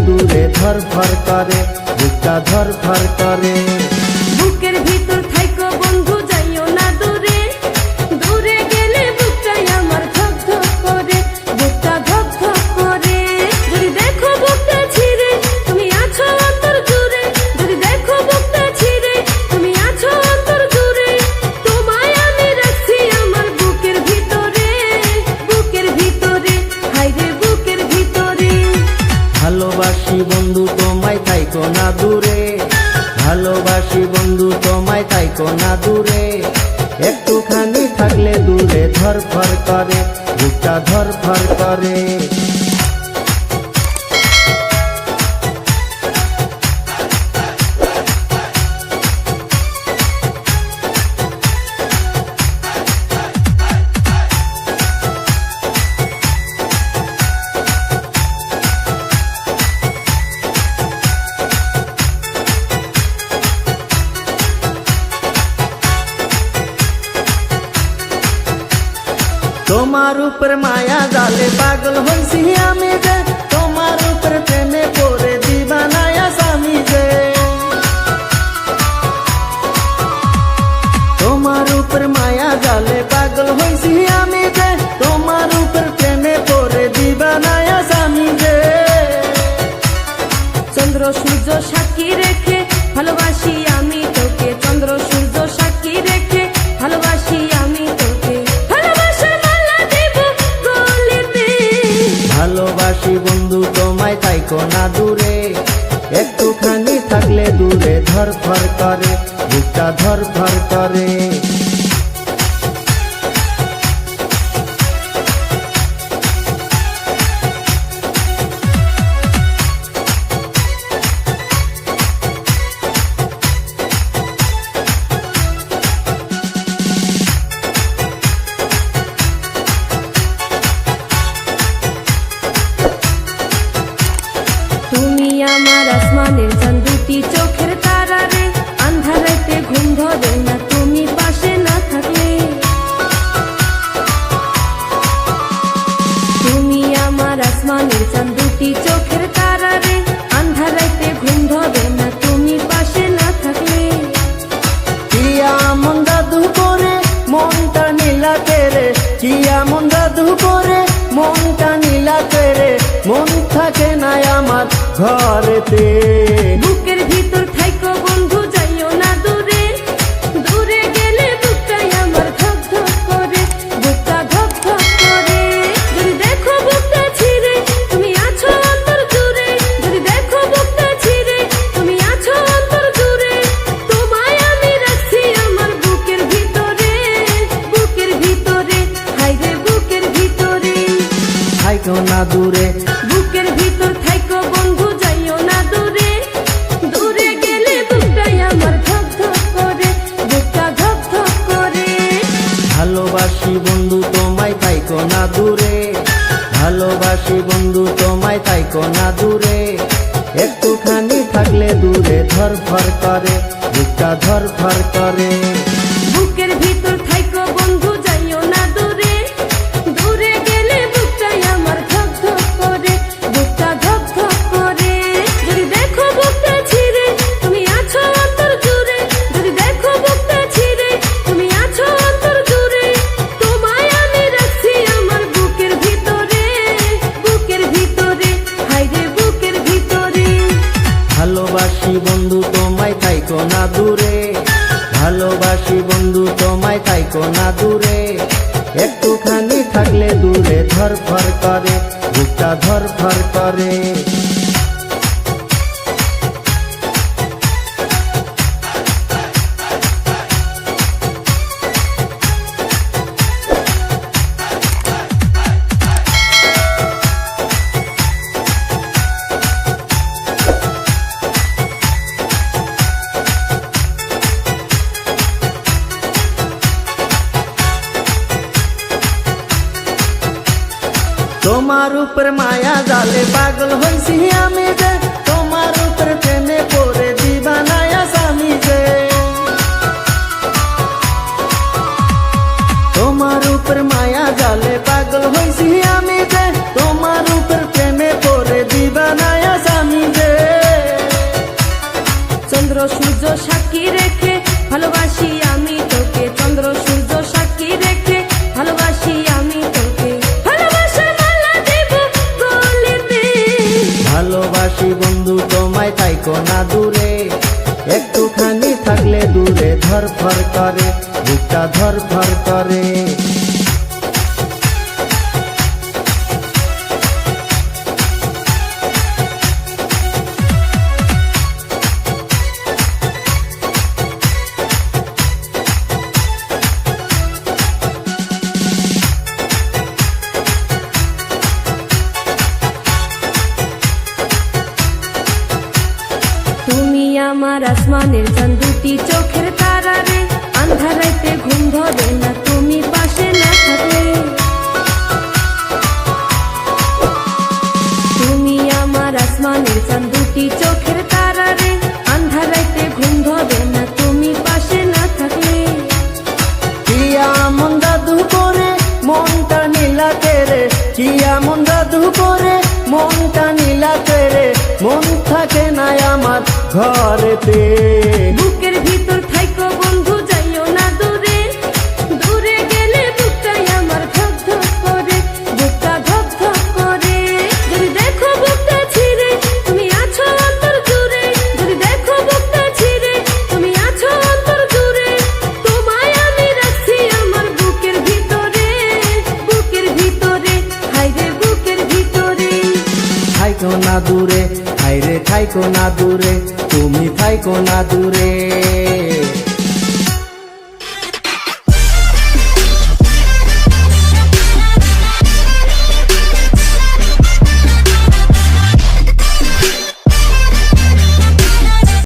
দূরে ধরফর করে, বুকটা ধরফর করে। বুকের ভিতর থাইকো বন্ধু যাইও না দূরে, দূরে গেলে বুকটাই আমার ধক ধক করে, বুকটা ধক ধক করে। যদি দেখো বুকটা ছিঁড়ে তুমি আছো অন্তর জুড়ে, যদি দেখো বুকটা ছিঁড়ে তুমি আছো অন্তর জুড়ে, তোমায় আমি রাখছি আমার বুকের ভিতরে, বুকের ভিতরে, হায়রে বুকের ভিতরে। ভালোবাসি বন্ধু তোমায় থাইকো না দূরে, ভালোবাসি বন্ধু তোমায় থাইকো না দূরে, একটুখানি থাকলে দূরে ধরফর করে, বুকটা ধরফর করে। তোমার উপর মায়া জালে পাগল হইছি আমি যে, তোমার উপর প্রেমে পড়ে দিবানায়া স্বামী যে। তোমার উপর মায়া জালে পাগল হইছি আমি যে, তোমার উপর প্রেমে পড়ে দিবানায়া স্বামী যে। চন্দ্র সূর্য সাক্ষী রেখে ভালোবাসি আমি তোকে, চন্দ্র সূর্য সাক্ষী রেখে ভালোবাসি আমি তোকে, ভালোবাসার মালা দেব গলেতে। ভালোবাসি বন্ধু তোমায় থাইকো না দূরে, একটুখানি থাকলে দূরে ধরফর করে, বুকটা ধরফর করে। তুমি আমার আসমানের চাঁদ, দুটি চোখের তারা রে, আন্ধার রাতে ঘুম ধরে না তুমি পাশে না থাকলে। তুমি আমার আসমানের চাঁদ, দুটি চোখের তারা রে, আন্ধার রাতে ঘুম ধরে না তুমি পাশে না থাকলে। কিয়া মন জাদু করে মনটা নীলাতে রে, কিয়া মন জাদু করে মনটা নীলাতে রে, মন থাকে না আমার ঘরেতে। বুকের ভিতর থাইকো বন্ধু যাইও না দূরে, দূরে গেলে বুকটাই আমার ধক ধক করে, বুকটা ধক ধক করে। যদি দেখো বুকটা ছিঁড়ে তুমি আছো অন্তর জুড়ে, যদি দেখো বুকটা ছিঁড়ে তুমি আছো অন্তর জুড়ে, তোমায় আমি রাখছি আমার বুকের ভিতরে, বুকের ভিতরে, হায়রে বুকের ভিতরে। থাইকো না দূরে, বুকের ভিতর থাইকো বন্ধু যাইও না দূরে, দূরে গেলে বুকটাই আমার ধক ধক করে, বুকটা ধক ধক করে। ভালোবাসি বন্ধু তোমায় থাইকো না দূরে, ভালোবাসি বন্ধু তোমায় থাইকো না দূরে, একটুখানি থাকলে দূরে ধরফর করে, বুকটা ধরফর করে। বুকের ভিতর থাইকো বন্ধু যাইও না দূরে, দূরে গেলে বুকটাই আমার ধক ধক করে, বুকটা ধক ধক করে। যদি দেখো বুকটা ছিঁড়ে তুমি আছো অন্তর জুড়ে, যদি দেখো বুকটা ছিঁড়ে তুমি আছো অন্তর জুড়ে, তোমায় আমি রাখছি আমার বুকের ভিতরে, বুকের ভিতরে, হায়রে বুকের ভিতরে। ভালোবাসি বন্ধু তোমায় থাইকো না দূরে, ভালোবাসি বন্ধু তোমায় থাইকো না দূরে, একটুখানি থাকলে দূরে ধরফর করে, বুকটা ধরফর করে। তোমার উপর মায়া জালে পাগল হইছি আমি যে, তোমার উপর প্রেমে পড়ে দিবানায়া স্বামী যে। তোমার উপর মায়া জালে পাগল হইছি আমি যে, তোমার উপর প্রেমে পড়ে দিবানায়া স্বামী সাক্ষী রেখে ভালোবাসি আমি তোকে, চন্দ্র সূর্য সাক্ষী রেখে ভালোবাসি আমি তোকে, ভালোবাসার মালা দেব গলিতে। ভালোবাসি বন্ধু তোমায়, থাইকো না দূরে, একটুখানি থাকলে দূরে ধরফর করে, বুকটা ধরফর করে। তুমি আমার আসমানের চাঁদ, দুটি চোখের তারা রে, আন্ধার রাতে ঘুম ধরে না তুমি পাশে না থাকলে। তুমি আমার আসমানের চাঁদ, দুটি চোখের তারা রে, আন্ধার রাতে ঘুম ধরে না তুমি পাশে না থাকলে। কি এমন জাদু করে মনটা নীলাতে রে, কি এমন জাদু করে মনটা নীলাতে রে, মন থাকে না আমার ঘরেতে। বুকের ভিতর থাইকো বন্ধু যাইও না দূরে, দূরে গেলে বুকটাই আমার ধক ধক করে, বুকটা ধক ধক করে। যদি দেখো বুকটা ছিঁড়ে তুমি আছো অন্তর জুড়ে, যদি দেখো বুকটা ছিঁড়ে তুমি আছো অন্তর জুড়ে, তোমায় আমি রাখছি আমার বুকের ভিতরে, বুকের ভিতরে, হায়রে বুকের ভিতরে। থাইকো না দূরে, হায়রে থাইকো না দূরে, তুমি থাইকো না দূরে।